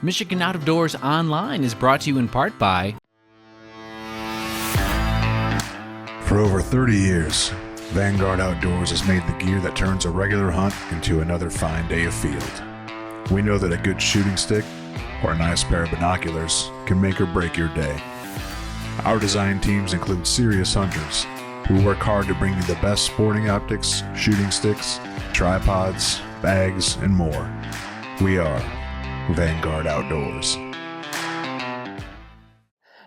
Michigan Out of Doors Online is brought to you in part by... For over 30 years, Vanguard Outdoors has made the gear that turns a regular hunt into another fine day of field. We know that a good shooting stick or a nice pair of binoculars can make or break your day. Our design teams include serious hunters who work hard to bring you the best sporting optics, shooting sticks, tripods, bags, and more. We are Vanguard Outdoors.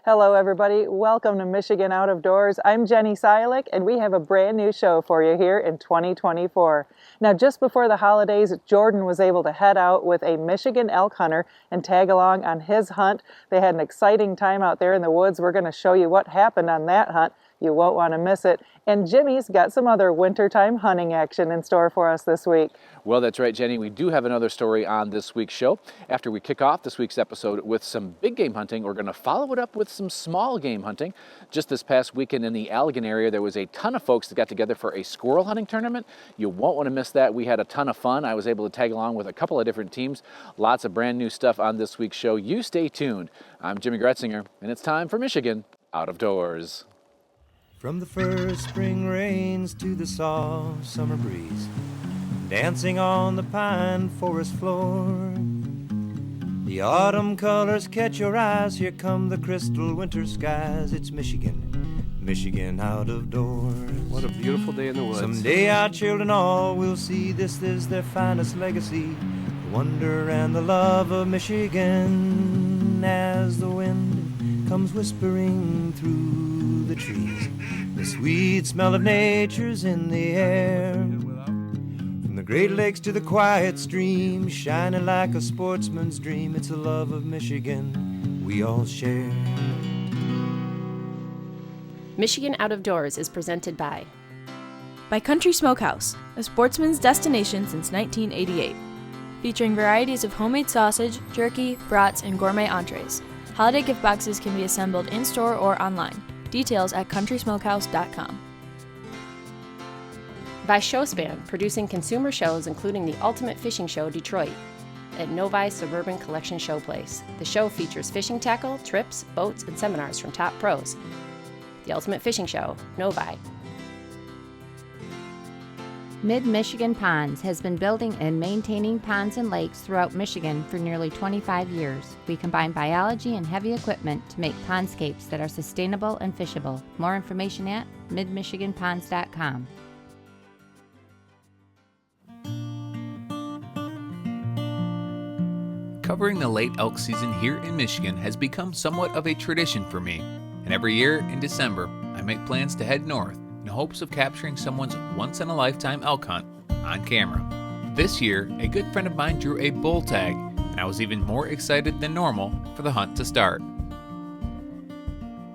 Hello everybody, welcome to Michigan Out of Doors. I'm Jenny Silik and we have a brand new show for you here in 2024. Now just before the holidays, Jordan was able to head out with a Michigan elk hunter and tag along on his hunt. They had an exciting time out there in the woods. We're going to show you what happened on that hunt. You won't want to miss it. And Jimmy's got some other wintertime hunting action in store for us this week. Well, that's right, Jenny. We do have another story on this week's show. After we kick off this week's episode with some big game hunting, we're going to follow it up with some small game hunting. Just this past weekend in the Allegan area, there was a ton of folks that got together for a squirrel hunting tournament. You won't want to miss that. We had a ton of fun. I was able to tag along with a couple of different teams. Lots of brand new stuff on this week's show. You stay tuned. I'm Jimmy Gretzinger, and it's time for Michigan Out of Doors. From the first spring rains to the soft summer breeze, dancing on the pine forest floor, the autumn colors catch your eyes. Here come the crystal winter skies. It's Michigan, Michigan out of doors. What a beautiful day in the woods. Someday our children all will see this is their finest legacy, the wonder and the love of Michigan. As the wind comes whispering through the trees, the sweet smell of nature's in the air. From the Great Lakes to the quiet stream, shining like a sportsman's dream, it's a love of Michigan we all share. Michigan Out of Doors is presented by Country Smokehouse, a sportsman's destination since 1988. Featuring varieties of homemade sausage, jerky, brats, and gourmet entrees. Holiday gift boxes can be assembled in-store or online. Details at countrysmokehouse.com. By Showspan, producing consumer shows including the Ultimate Fishing Show Detroit at Novi Suburban Collection Showplace. The show features fishing tackle, trips, boats, and seminars from top pros. The Ultimate Fishing Show, Novi. Mid-Michigan Ponds has been building and maintaining ponds and lakes throughout Michigan for nearly 25 years. We combine biology and heavy equipment to make pondscapes that are sustainable and fishable. More information at midmichiganponds.com. Covering the late elk season here in Michigan has become somewhat of a tradition for me. And every year in December, I make plans to head north in hopes of capturing someone's once-in-a-lifetime elk hunt on camera. This year, a good friend of mine drew a bull tag, and I was even more excited than normal for the hunt to start.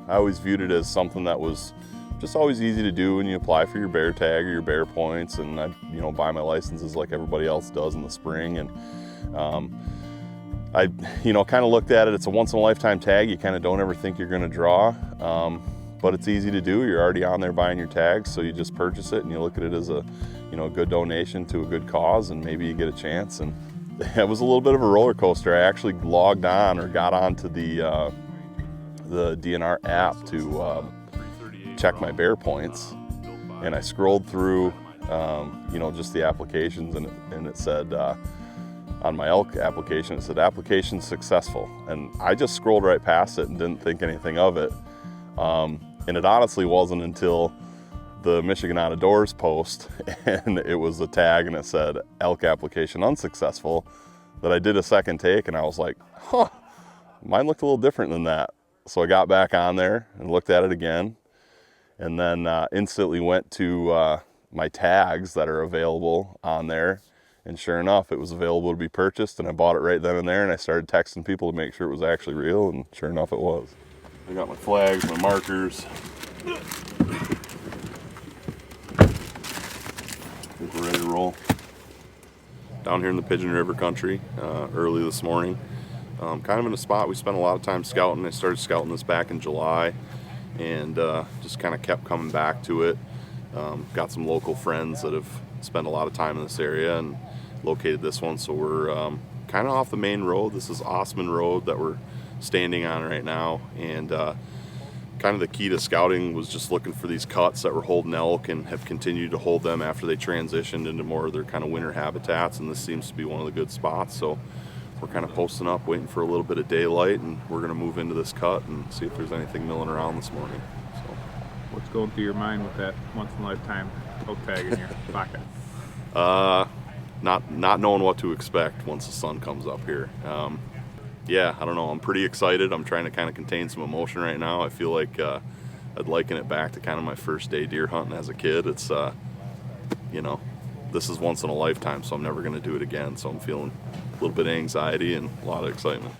I always viewed it as something that was just always easy to do when you apply for your bear tag or your bear points, and I, buy my licenses like everybody else does in the spring. And I, kind of looked at it. It's a once-in-a-lifetime tag. You kind of don't ever think you're going to draw. But it's easy to do. You're already on there buying your tags, so you just purchase it and you look at it as a, good donation to a good cause, and maybe you get a chance. And it was a little bit of a roller coaster. I actually logged on or got onto the DNR app to check my bear points, and I scrolled through, just the applications, and it said on my elk application, it said application successful, and I just scrolled right past it and didn't think anything of it. And it honestly wasn't until the Michigan Out of Doors post, and it was a tag and it said elk application unsuccessful, that I did a second take, and I was like, mine looked a little different than that. So I got back on there and looked at it again, and then instantly went to my tags that are available on there, and sure enough, it was available to be purchased, and I bought it right then and there, and I started texting people to make sure it was actually real, and sure enough, it was. I got my flags, my markers. I think we're ready to roll. Down here in the Pigeon River country, early this morning. Kind of in a spot we spent a lot of time scouting. I started scouting this back in July, and just kind of kept coming back to it. Got some local friends that have spent a lot of time in this area and located this one, so we're kind of off the main road. This is Osman Road that we're standing on right now, and kind of the key to scouting was just looking for these cuts that were holding elk and have continued to hold them after they transitioned into more of their kind of winter habitats, and this seems to be one of the good spots. So we're kind of posting up, waiting for a little bit of daylight, and we're going to move into this cut and see if there's anything milling around this morning. So, What's going through your mind with that once-in-a-lifetime elk tag in your pocket? Not knowing what to expect once the sun comes up here. Yeah, I don't know. I'm pretty excited. I'm trying to kind of contain some emotion right now. I feel like I'd liken it back to kind of my first day deer hunting as a kid. It's, you know, this is once in a lifetime, so I'm never going to do it again. So I'm feeling a little bit of anxiety and a lot of excitement.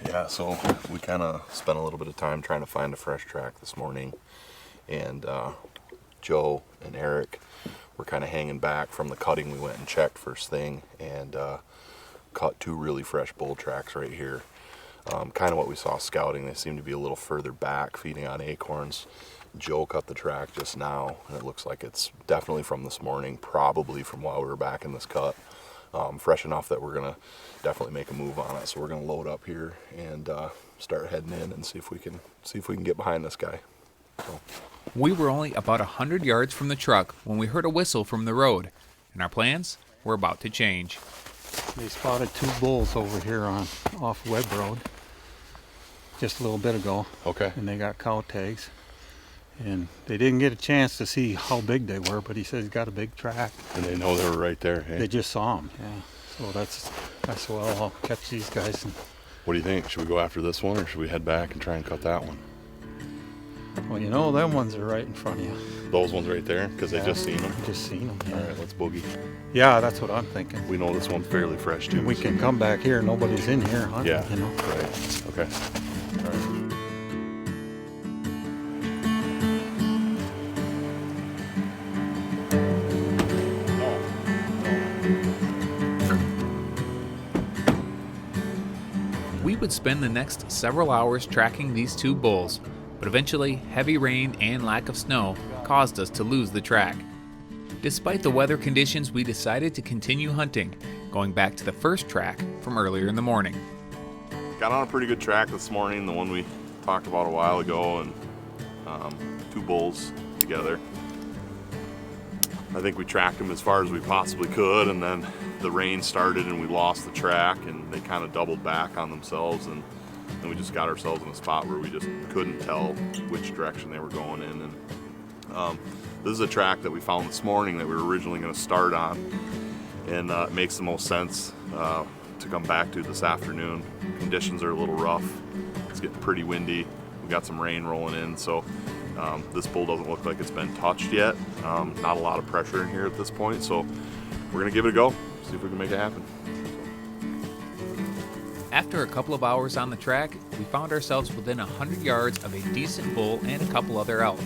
Yeah, so we kind of spent a little bit of time trying to find a fresh track this morning, and Joe and Eric were kind of hanging back from the cutting. We went and checked first thing and cut 2 really fresh bull tracks right here. Kind of what we saw scouting. They seem to be a little further back, feeding on acorns. Joe cut the track just now, and it looks like it's definitely from this morning, probably from while we were back in this cut. Fresh enough that we're gonna definitely make a move on it. So we're gonna load up here and start heading in and see if we can get behind this guy. So. We were only about 100 yards from the truck when we heard a whistle from the road, and our plans were about to change. They spotted 2 bulls over here off Webb Road just a little bit ago. Okay. And they got cow tags. And they didn't get a chance to see how big they were, but he said he's got a big track. And they know they were right there. Hey? They just saw him, yeah. So that's well, I'll catch these guys. What do you think? Should we go after this one, or should we head back and try and cut that one? Well, you know, them ones are right in front of you. Those ones right there, because they just seen them? Just seen them, yeah. All right, let's boogie. Yeah, that's what I'm thinking. We know this one's fairly fresh, too. And we can come back here. Nobody's in here, huh? Yeah, you know? right. Okay. All right. We would spend the next several hours tracking these 2 bulls, but eventually heavy rain and lack of snow caused us to lose the track. Despite the weather conditions, we decided to continue hunting, going back to the first track from earlier in the morning. Got on a pretty good track this morning, the one we talked about a while ago, and 2 bulls together. I think we tracked them as far as we possibly could, and then the rain started and we lost the track, and they kind of doubled back on themselves, and then we just got ourselves in a spot where we just couldn't tell which direction they were going in. And this is a track that we found this morning that we were originally going to start on, and it makes the most sense to come back to this afternoon. Conditions are a little rough. It's getting pretty windy. We got some rain rolling in, so this bull doesn't look like it's been touched yet. Not a lot of pressure in here at this point, so we're going to give it a go, see if we can make it happen. After a couple of hours on the track, we found ourselves within 100 yards of a decent bull and a couple other elk,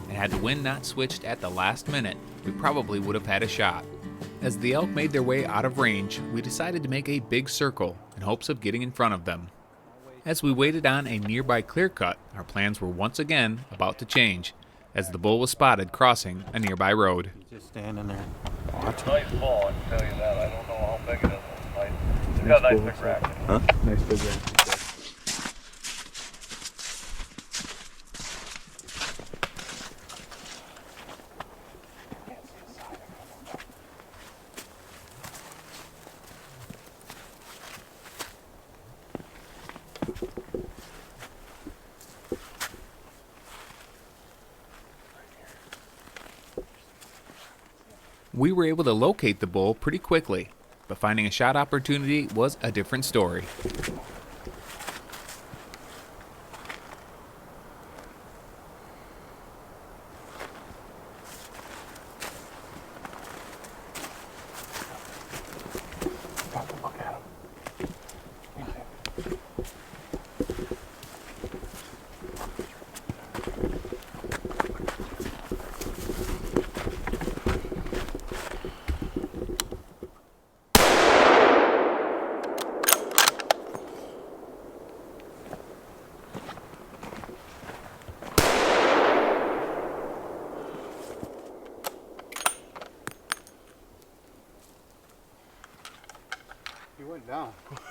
and had the wind not switched at the last minute, we probably would have had a shot. As the elk made their way out of range, we decided to make a big circle in hopes of getting in front of them. As we waited on a nearby clear cut, our plans were once again about to change, as the bull was spotted crossing a nearby road. Just standing there. Watch. Nice bull, I can tell you that. I don't know how big it is. It's got a nice big rack. Huh? Nice big rack. We were able to locate the bull pretty quickly, but finding a shot opportunity was a different story.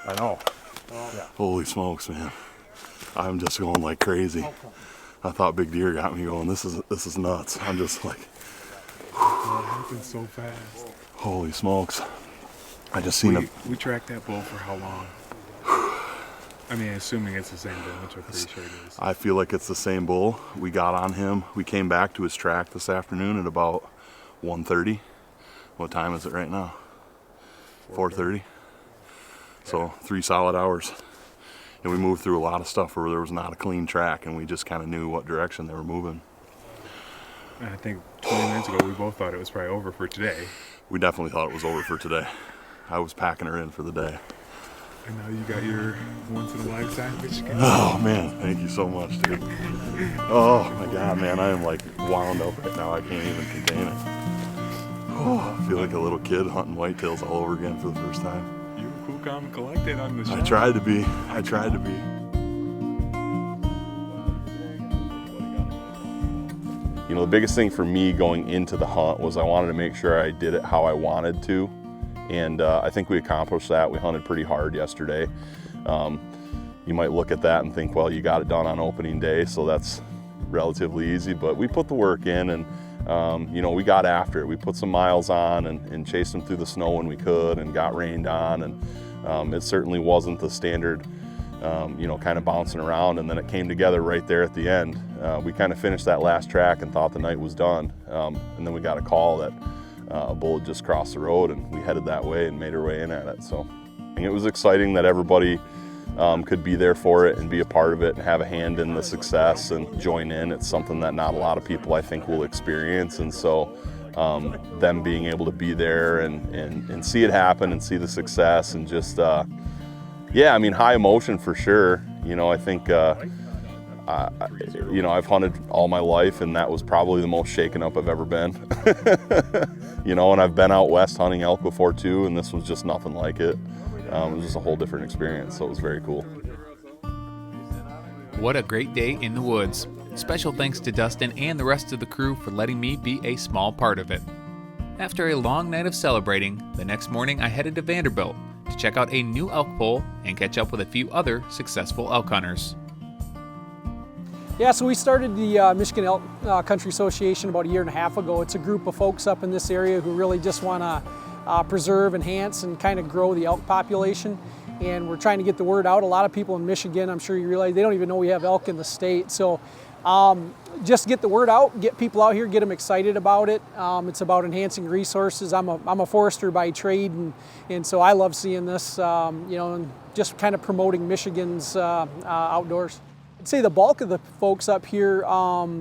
I know. Yeah. Holy smokes, man. I'm just going like crazy. I thought big deer got me going. This is nuts. I'm just like, It happened so fast. holy smokes. I just seen him. We tracked that bull for how long? I mean, assuming it's the same bull, which I'm pretty sure it is. I feel like it's the same bull. We got on him. We came back to his track this afternoon at about 1:30. What time is it right now? 4:30. So 3 solid hours. And we moved through a lot of stuff where there was not a clean track, and we just kind of knew what direction they were moving. And I think 20 minutes ago we both thought it was probably over for today. We definitely thought it was over for today. I was packing her in for the day. And now you got your once-in-a-lifetime Michigan. Oh man, thank you so much, dude. Oh my God, man, I am like wound up right now. I can't even contain it. Oh, I feel like a little kid hunting whitetails all over again for the first time. You were cool, calm, and collected on the show. I tried to be. I tried to be. You know, the biggest thing for me going into the hunt was I wanted to make sure I did it how I wanted to. And I think we accomplished that. We hunted pretty hard yesterday. You might look at that and think, well, you got it done on opening day, so that's relatively easy. But we put the work in, and you know, we got after it. We put some miles on and chased them through the snow when we could, and got rained on. And it certainly wasn't the standard, you know, kind of bouncing around. And then it came together right there at the end. We kind of finished that last track and thought the night was done. And then we got a call that a bull had just crossed the road, and we headed that way and made our way in at it. So it was exciting that everybody could be there for it and be a part of it and have a hand in the success and join in. It's something that not a lot of people, I think, will experience. And so them being able to be there and see it happen and see the success and just, yeah, I mean, high emotion for sure. You know, I think, you know, I've hunted all my life, and that was probably the most shaken up I've ever been. You know, and I've been out west hunting elk before too, and this was just nothing like it. It was just a whole different experience, so it was very cool. What a great day in the woods. Special thanks to Dustin and the rest of the crew for letting me be a small part of it. After a long night of celebrating, the next morning I headed to Vanderbilt to check out a new elk poll and catch up with a few other successful elk hunters. Yeah, so we started the Michigan Elk Country Association about 1.5 years ago. It's a group of folks up in this area who really just want to preserve, enhance, and kind of grow the elk population. And we're trying to get the word out. A lot of people in Michigan, I'm sure you realize, they don't even know we have elk in the state. So just get the word out, get people out here, get them excited about it. It's about enhancing resources. I'm a forester by trade, and so I love seeing this, you know, and just kind of promoting Michigan's outdoors. I'd say the bulk of the folks up here,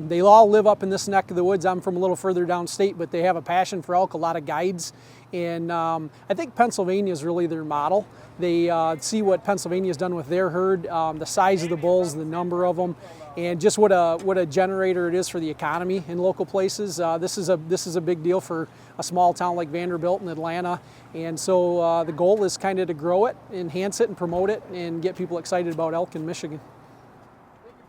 they all live up in this neck of the woods. I'm from a little further downstate, but they have a passion for elk, a lot of guides. And I think Pennsylvania is really their model. They see what Pennsylvania's done with their herd, the size of the bulls, the number of them, and just what a generator it is for the economy in local places. This is a big deal for a small town like Vanderbilt and Atlanta. And so the goal is kind of to grow it, enhance it, and promote it, and get people excited about elk in Michigan.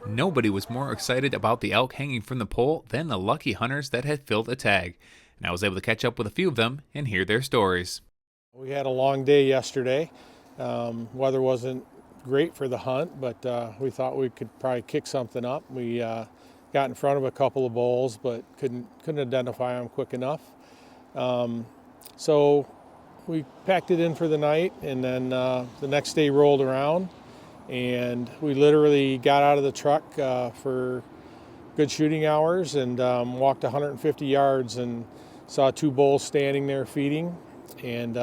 Nobody was more excited about the elk hanging from the pole than the lucky hunters that had filled a tag, and I was able to catch up with a few of them and hear their stories. We had a long day yesterday. Weather wasn't great for the hunt, but we thought we could probably kick something up. We got in front of a couple of bulls, but couldn't identify them quick enough. So we packed it in for the night, and then the next day rolled around, and we literally got out of the truck for good shooting hours and walked 150 yards and saw 2 bulls standing there feeding, and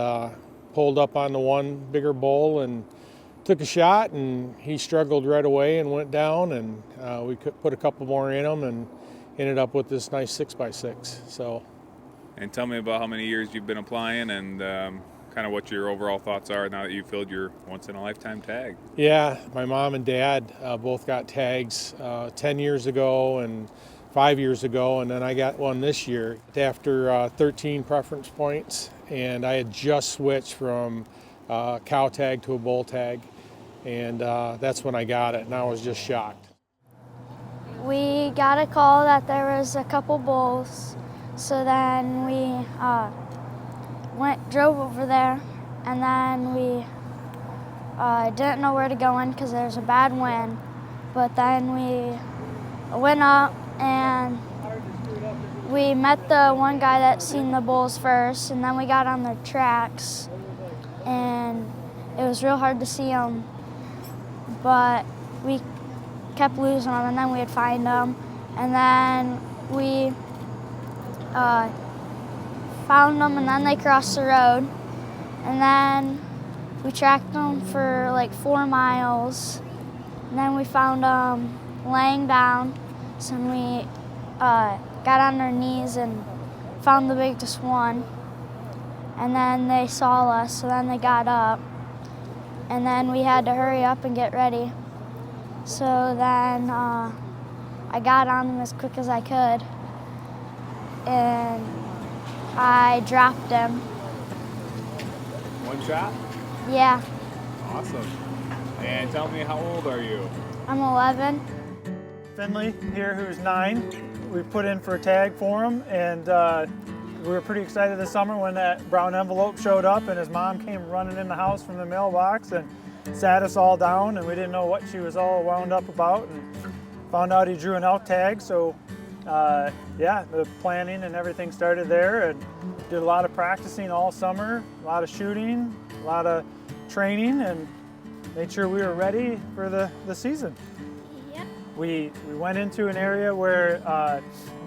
pulled up on the one bigger bull and took a shot, and he struggled right away and went down, and we could put a couple more in him and ended up with this nice 6x6. So. And tell me about how many years you've been applying and kind of what your overall thoughts are now that you've filled your once-in-a-lifetime tag. Yeah, my mom and dad both got tags 10 years ago and 5 years ago, and then I got one this year after 13 preference points, and I had just switched from cow tag to a bull tag, and that's when I got it, and I was just shocked. We got a call that there was a couple bulls, so then we drove over there, and then we didn't know where to go in because there's a bad wind. But then we went up and we met the one guy that seen the bulls first, and then we got on their tracks, and it was real hard to see them, but we kept losing them, and then we'd find them, and then we found them, and then they crossed the road, and then we tracked them for like 4 miles, and then we found them laying down, so we got on their knees and found the biggest one, and then they saw us, so then they got up, and then we had to hurry up and get ready. So then I got on them as quick as I could, and I dropped him. One shot? Yeah. Awesome. And tell me, how old are you? I'm 11. Finley here, who's 9. We put in for a tag for him, and we were pretty excited this summer when that brown envelope showed up and his mom came running in the house from the mailbox and sat us all down, and we didn't know what she was all wound up about, and found out he drew an elk tag. So yeah, the planning and everything started there, and did a lot of practicing all summer, a lot of shooting, a lot of training, and made sure we were ready for the season. We went into an area where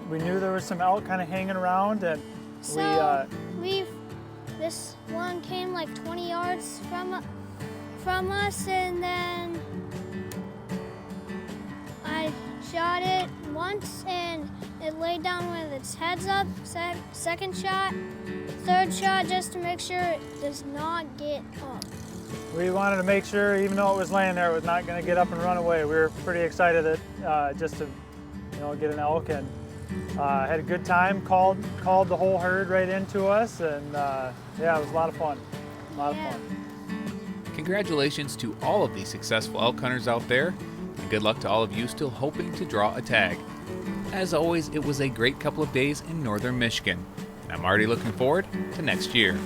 we knew there was some elk kind of hanging around, and this one came like 20 yards from us, and then I shot it once, and it laid down with its heads up. Second shot, third shot, just to make sure it does not get up. We wanted to make sure, even though it was laying there, it was not going to get up and run away. We were pretty excited that just to, get an elk, and had a good time. Called the whole herd right into us, and yeah, it was a lot of fun. A lot of fun. Congratulations to all of the successful elk hunters out there, and good luck to all of you still hoping to draw a tag. As always, it was a great couple of days in northern Michigan, and I'm already looking forward to next year.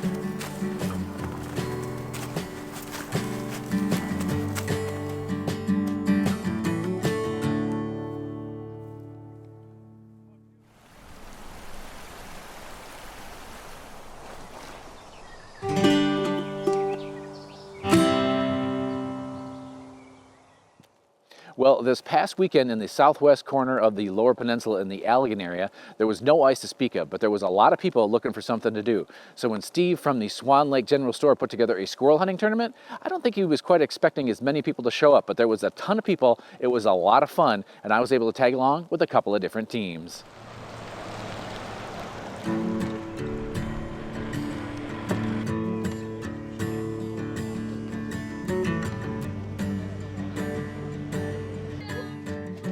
Well, this past weekend in the southwest corner of the Lower Peninsula in the Allegan area, there was no ice to speak of, but there was a lot of people looking for something to do. So when Steve from the Swan Lake General Store put together a squirrel hunting tournament, I don't think he was quite expecting as many people to show up, but there was a ton of people. It was a lot of fun, and I was able to tag along with a couple of different teams.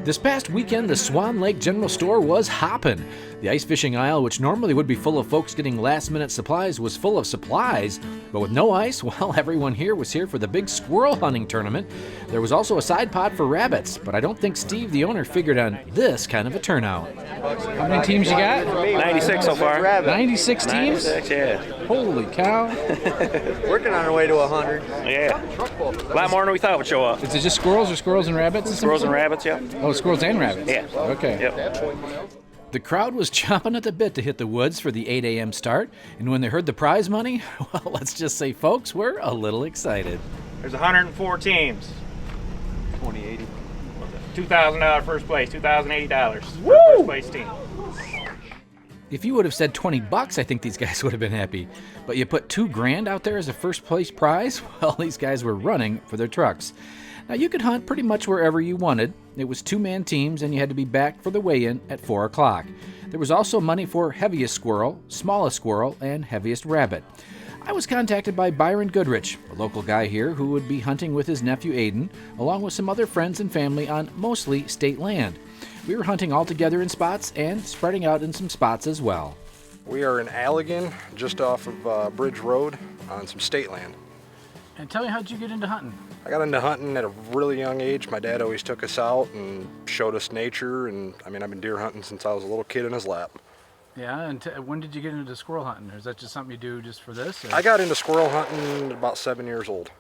This past weekend, the Swan Lake General Store was hopping. The ice fishing aisle, which normally would be full of folks getting last-minute supplies, was full of supplies. But with no ice, well, everyone here was here for the big squirrel hunting tournament. There was also a side pot for rabbits, but I don't think Steve, the owner, figured on this kind of a turnout. How many teams you got? 96 so far. 96 teams? 96, yeah. Holy cow. Working on our way to 100. Yeah. A lot more than we thought would show up. Is it just squirrels or squirrels and rabbits? Squirrels and rabbits, yeah. Oh, squirrels and rabbits? Yeah. Okay. Yep. The crowd was chomping at the bit to hit the woods for the 8 a.m. start, and when they heard the prize money, well, let's just say, folks, we're a little excited. There's 104 teams. 2080. $2,000 first place, $2,080 for first place team. If you would have said $20, I think these guys would have been happy. But you put $2,000 out there as a first place prize? Well, these guys were running for their trucks. Now, you could hunt pretty much wherever you wanted. It was 2-man teams, and you had to be back for the weigh-in at 4 o'clock. There was also money for heaviest squirrel, smallest squirrel, and heaviest rabbit. I was contacted by Byron Goodrich, a local guy here who would be hunting with his nephew Aiden, along with some other friends and family on mostly state land. We were hunting all together in spots and spreading out in some spots as well. We are in Allegan, just off of Bridge Road on some state land. And tell me, how'd you get into hunting? I got into hunting at a really young age. My dad always took us out and showed us nature, and I've been deer hunting since I was a little kid in his lap. Yeah, and when did you get into squirrel hunting? Or is that just something you do just for this? Or? I got into squirrel hunting at about 7 years old.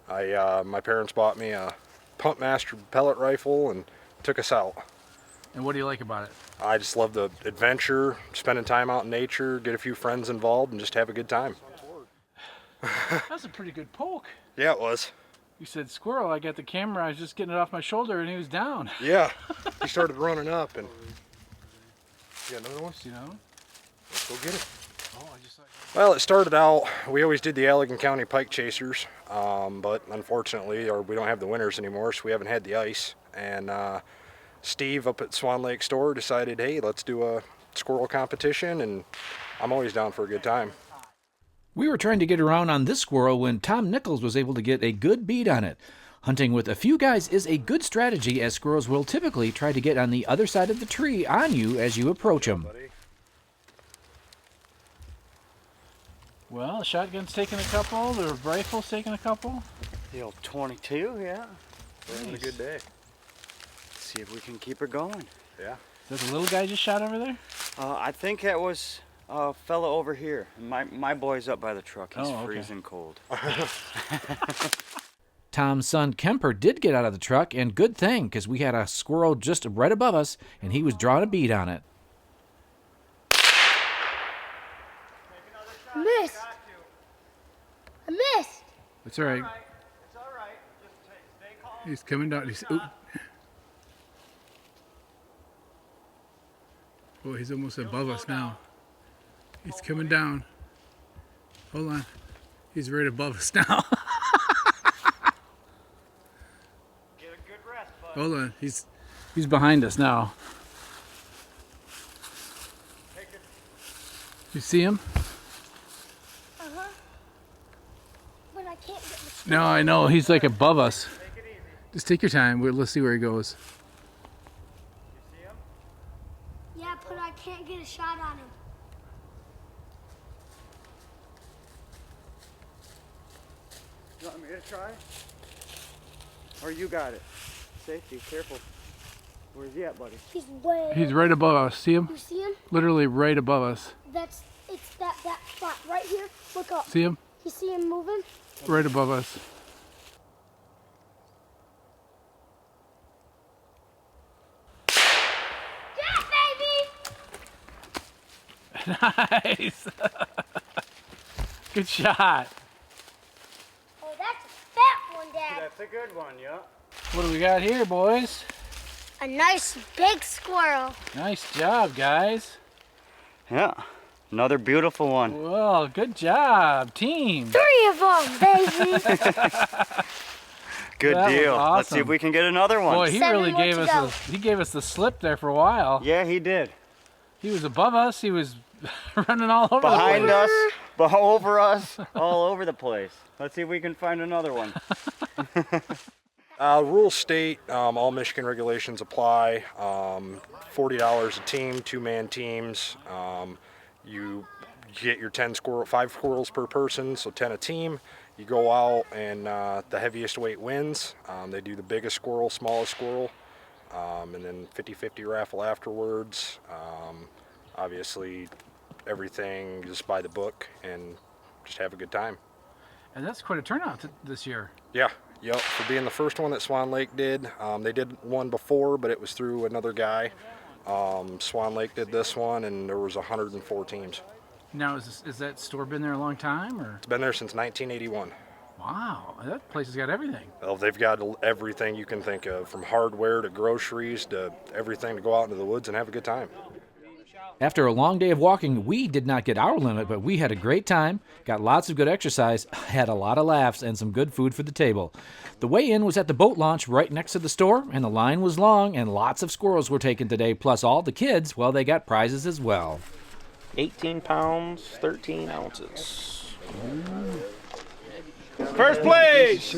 My parents bought me a Punt Master pellet rifle and took us out. And what do you like about it? I just love the adventure, spending time out in nature, get a few friends involved, and just have a good time. That's a pretty good poke. Yeah, it was. You said squirrel, I got the camera, I was just getting it off my shoulder and he was down. Yeah, he started running up and... You got another one? You know? Let's go get it. Oh, I just saw... Well, it started out, we always did the Allegan County pike chasers, but unfortunately, we don't have the winters anymore, so we haven't had the ice. And Steve up at Swan Lake store decided, hey, let's do a squirrel competition, and I'm always down for a good time. We were trying to get around on this squirrel when Tom Nichols was able to get a good bead on it. Hunting with a few guys is a good strategy, as squirrels will typically try to get on the other side of the tree on you as you approach them. Well, the shotgun's taking a couple, the rifle's taking a couple. The old 22, yeah. We're having a good day. Let's see if we can keep it going. Yeah. Is that the little guy just shot over there? I think that was a fella over here. My boy's up by the truck. He's freezing cold. Tom's son Kemper did get out of the truck, and good thing, because we had a squirrel just right above us, and he was drawing a bead on it. Missed. I missed. It's all right. He's coming down. Oh, he's almost above us now. He's coming down. Hold on. He's right above us now. Hold on. He's behind us now. You see him? Uh-huh. But I can't get the... No, I know. He's like above us. Just take your time. Let's see where he goes. Yeah, but I can't get a shot on him. You want me to try? Or you got it? Safety, careful. Where's he at, buddy? He's right above us. See him? You see him? Literally right above us. It's that spot right here. Look up. See him? You see him moving? Right above us. Nice. Good shot. Oh, that's a fat one, Dad. That's a good one, yeah. What do we got here, boys? A nice big squirrel. Nice job, guys. Yeah, another beautiful one. Well, good job, team. 3 of them, baby. Good That was deal. awesome. Let's see if we can get another one. Boy, he really gave us the slip there for a while. Yeah, he did. He was above us. He was running all over Behind the place. us, over us, all over the place. Let's see if we can find another one. Rules state all Michigan regulations apply. $40 a team, 2-man teams. You get your 5 squirrels per person, so 10 a team. You go out and the heaviest weight wins. They do the biggest squirrel, smallest squirrel, and then 50-50 raffle afterwards. Obviously, everything just by the book and just have a good time. And that's quite a turnout this year. Yeah, yep. For being the first one that Swan Lake did. They did one before, but it was through another guy. Swan Lake did this one, and there was 104 teams. Now, is that store been there a long time, or? It's been there since 1981. Wow, that place has got everything. Well, they've got everything you can think of, from hardware to groceries to everything to go out into the woods and have a good time. After a long day of walking, we did not get our limit, but we had a great time, got lots of good exercise, had a lot of laughs, and some good food for the table. The weigh-in was at the boat launch right next to the store, and the line was long, and lots of squirrels were taken today, plus all the kids, well, they got prizes as well. 18 pounds, 13 ounces. First place!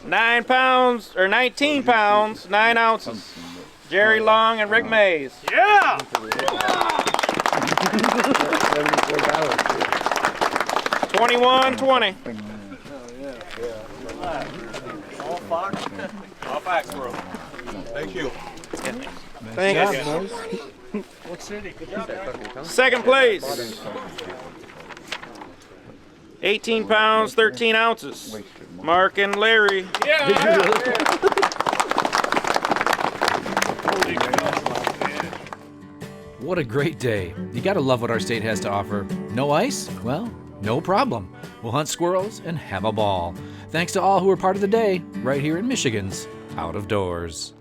9 pounds, or 19 pounds, 9 ounces. Jerry Long and Rick Mays. Yeah! 21-20. All Fox. All Fox, bro. Thank you. Thanks. What city? Second place. 18 pounds, 13 ounces. Mark and Larry. What a great day. You gotta love what our state has to offer. No ice? Well, no problem. We'll hunt squirrels and have a ball. Thanks to all who were part of the day, right here in Michigan's Out of Doors.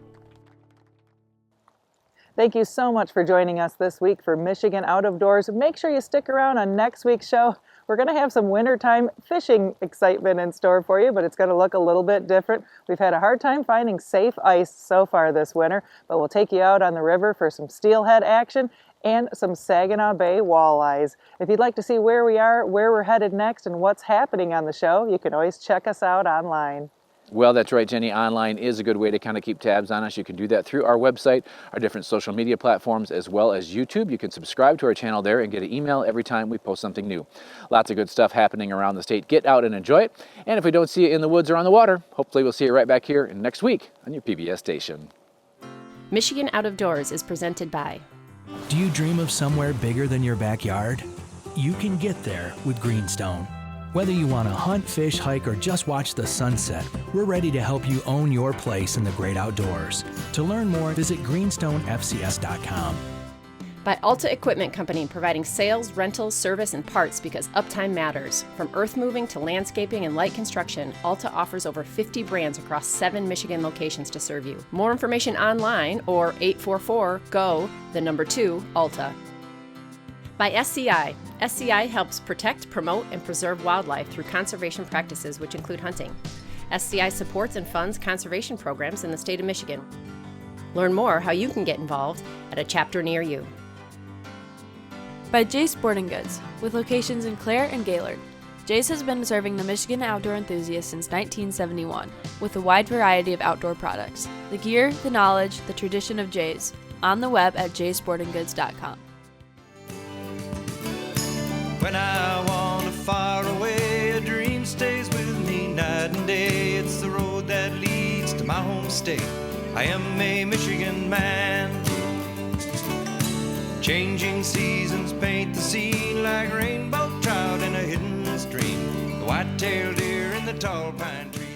Thank you so much for joining us this week for Michigan Out of Doors. Make sure you stick around on next week's show. We're going to have some wintertime fishing excitement in store for you, but it's going to look a little bit different. We've had a hard time finding safe ice so far this winter, but we'll take you out on the river for some steelhead action and some Saginaw Bay walleyes. If you'd like to see where we are, where we're headed next, and what's happening on the show, you can always check us out online. Well, that's right, Jenny. Online is a good way to kind of keep tabs on us. You can do that through our website, our different social media platforms, as well as YouTube. You can subscribe to our channel there and get an email every time we post something new. Lots of good stuff happening around the state. Get out and enjoy it. And if we don't see you in the woods or on the water, hopefully we'll see you right back here next week on your PBS station. Michigan Out of Doors is presented by. Do you dream of somewhere bigger than your backyard? You can get there with Greenstone. Whether you want to hunt, fish, hike, or just watch the sunset, we're ready to help you own your place in the great outdoors. To learn more, visit greenstonefcs.com. By Alta Equipment Company, providing sales, rentals, service, and parts because uptime matters. From earth moving to landscaping and light construction, Alta offers over 50 brands across 7 Michigan locations to serve you. More information online or 844-GO-2-ALTA. By SCI. SCI helps protect, promote, and preserve wildlife through conservation practices which include hunting. SCI supports and funds conservation programs in the state of Michigan. Learn more how you can get involved at a chapter near you. By Jay's Sporting Goods, with locations in Clare and Gaylord. Jay's has been serving the Michigan outdoor enthusiast since 1971, with a wide variety of outdoor products. The gear, the knowledge, the tradition of Jay's. On the web at jaysportinggoods.com. When I wander far away, a dream stays with me night and day. It's the road that leads to my home state. I am a Michigan man. Changing seasons paint the scene like rainbow trout in a hidden stream. The white-tailed deer in the tall pine tree.